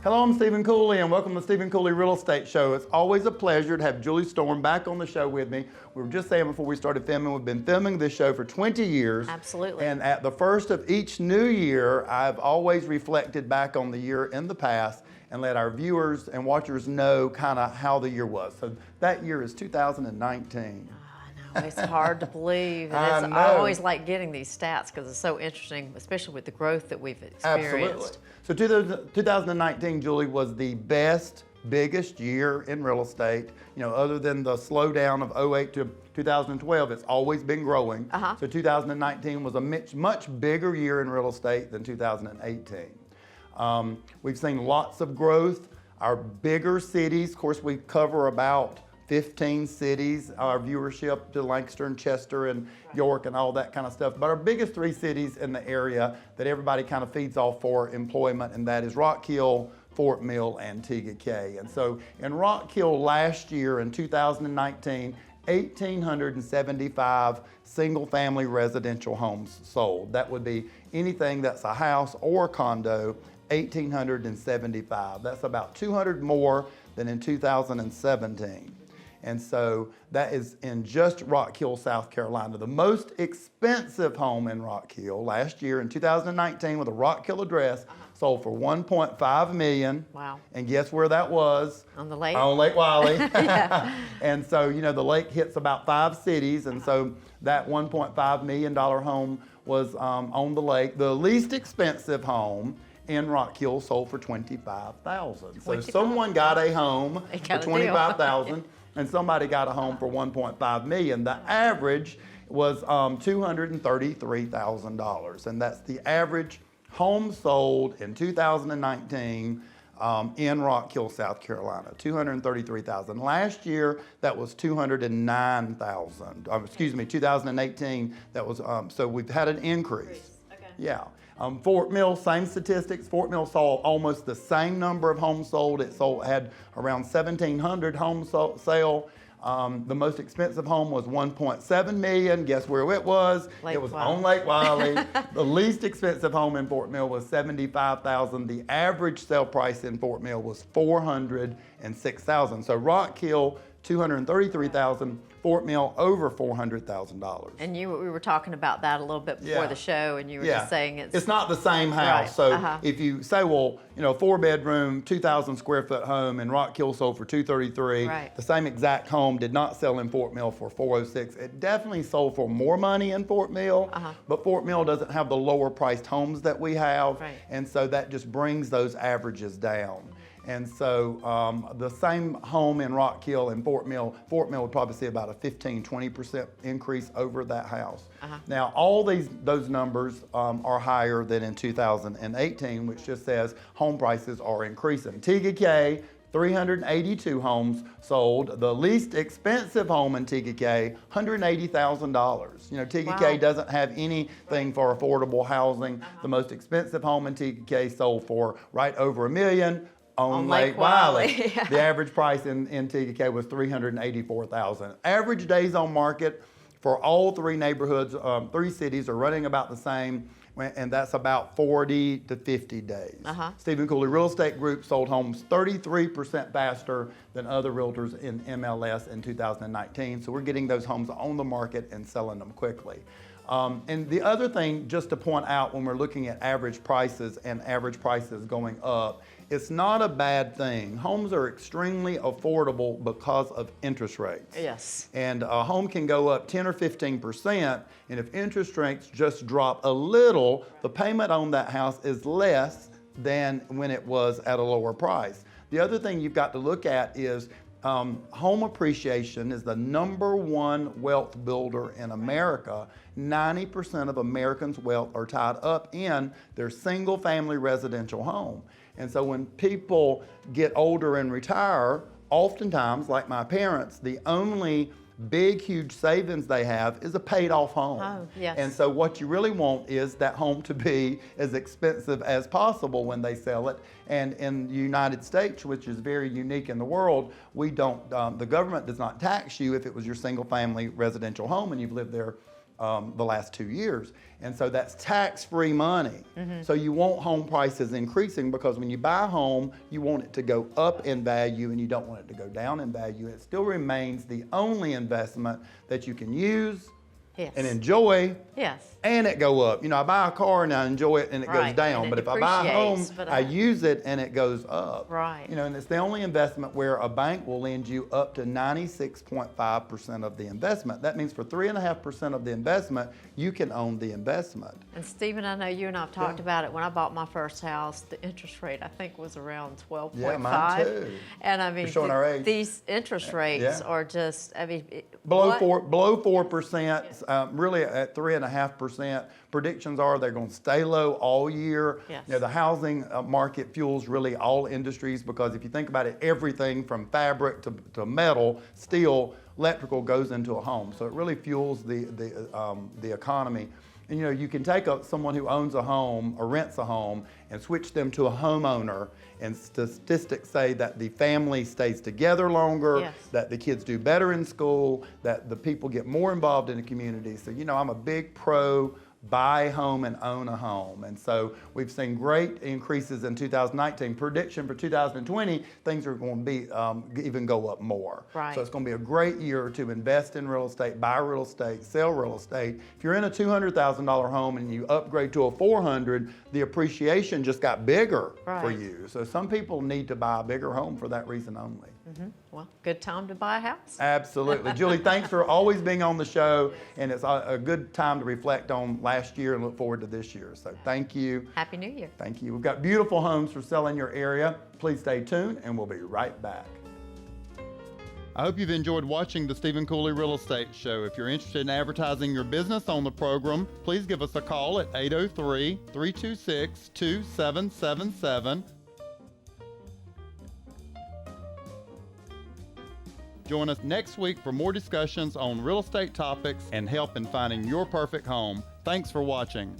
Hello, I'm Stephen Cooley, and welcome to the Stephen Cooley Real Estate Show. It's always a pleasure to have Julie Storm back on the show with me. We were just saying before we started filming, we've been filming this show for 20 years. Absolutely. And at the first of each new year, I've always reflected back on the year in the past and let our viewers and watchers know kind of how the year was. So that year is 2019. I know, it's hard to believe. And I always like getting these stats because it's so interesting, especially with the growth that we've experienced. Absolutely. So 2019, Julie, was the biggest year in real estate. You know, other than the slowdown of 08 to 2012, it's always been growing. So 2019 was a much bigger year in real estate than 2018. We've seen lots of growth. Our bigger cities, of course, we cover about 15 cities, our viewership to Lancaster and Chester and York and all that kind of stuff. But our biggest three cities in the area that everybody kind of feeds off for employment, and that is Rock Hill, Fort Mill, and Tegakay. And so in Rock Hill last year in 2019, 1,875 single-family residential homes sold. That would be anything that's a house or a condo, 1,875. That's about 200 more than in 2017. And so that is in just Rock Hill, South Carolina. The most expensive home in Rock Hill last year in 2019 with a Rock Hill address sold for $1.5 million. Wow. And guess where that was? On the lake? On Lake Wiley. And so, you know, the lake hits about 5 cities. And so that $1.5 million home was on the lake. The least expensive home in Rock Hill sold for $25,000. So someone got a home for $25,000. And somebody got a home for $1.5 million. The average was $233,000, and that's the average home sold in 2019 in Rock Hill, South Carolina. $233,000. Last year, that was $209,000. Excuse me, 2018. That was so we've had an increase. Okay. Yeah. Fort Mill, same statistics. Fort Mill saw almost the same number of homes sold. It had around 1,700 homes sale. The most expensive home was $1.7 million. Guess where it was? It was on Lake Wiley. The least expensive home in Fort Mill was $75,000. The average sale price in Fort Mill was $406,000. So Rock Hill, $233,000. Fort Mill, over $400,000. And we were talking about that a little bit before the show, and you were just saying it's not the same house. Right. So if you say, well, you know, 4-bedroom, 2,000 square foot home in Rock Hill sold for $233. Right. The same exact home did not sell in Fort Mill for $406. It definitely sold for more money in Fort Mill, but Fort Mill doesn't have the lower priced homes that we have, and so that just brings those averages down. And so the same home in Rock Hill and Fort Mill would probably see about a 15-20% increase over that house. Now, all those numbers are higher than in 2018, which just says home prices are increasing. Tegakay, 382 homes sold. The least expensive home in Tegakay, $180,000. You know, Tegakay doesn't have anything for affordable housing. The most expensive home in Tegakay sold for right over $1 million. On Lake Wiley. The average price in Tegakay was $384,000. Average days on market for all 3 neighborhoods, 3 cities are running about the same, and that's about 40 to 50 days. Stephen Cooley Real Estate Group sold homes 33% faster than other realtors in MLS in 2019. So we're getting those homes on the market and selling them quickly. And the other thing just to point out when we're looking at average prices and average prices going up, it's not a bad thing. Homes are extremely affordable because of interest rates. Yes. And a home can go up 10 or 15%, and if interest rates just drop a little, the payment on that house is less than when it was at a lower price. The other thing you've got to look at is home appreciation is the #1 wealth builder in America. 90% of Americans' wealth are tied up in their single-family residential home. And so when people get older and retire, oftentimes, like my parents, the only big, huge savings they have is a paid-off home. Oh, yes. And so what you really want is that home to be as expensive as possible when they sell it. And in the United States, which is very unique in the world, we don't, the government does not tax you if it was your single-family residential home and you've lived there the last 2 years. And so that's tax-free money. So you want home prices increasing because when you buy a home, you want it to go up in value and you don't want it to go down in value. It still remains the only investment that you can use and enjoy, and it go up. You know, I buy a car and I enjoy it and it goes down, but if I buy a home, I use it and it goes up. You know, and it's the only investment where a bank will lend you up to 96.5% of the investment. That means for 3.5% of the investment, you can own the investment. And Stephen, I know you and I have talked about it. When I bought my first house, the interest rate I think was around 12.5. Yeah, mine too. And I mean, showing our age. These interest rates are just, I mean, below 4%. Really at 3.5%. Predictions are they're going to stay low all year. You know, the housing market fuels really all industries because if you think about it, everything from fabric to metal, steel, electrical goes into a home. So it really fuels the economy. And you know, you can take someone who owns a home or rents a home and switch them to a homeowner, and statistics say that the family stays together longer, that the kids do better in school, that the people get more involved in the community. So, you know, I'm a big pro buy a home and own a home. And so we've seen great increases in 2019. Prediction for 2020, things are going to be even go up more. So it's going to be a great year to invest in real estate, buy real estate, sell real estate. If you're in a $200,000 home and you upgrade to a $400,000, the appreciation just got bigger for you. So some people need to buy a bigger home for that reason only. Well, good time to buy a house. Absolutely. Julie, thanks for always being on the show, and it's a good time to reflect on last year and look forward to this year. So thank you. Happy New Year. Thank you. We've got beautiful homes for sale in your area. Please stay tuned, and we'll be right back. I hope you've enjoyed watching the Stephen Cooley Real Estate Show. If you're interested in advertising your business on the program, please give us a call at 803-326-2777. Join us next week for more discussions on real estate topics and help in finding your perfect home. Thanks for watching.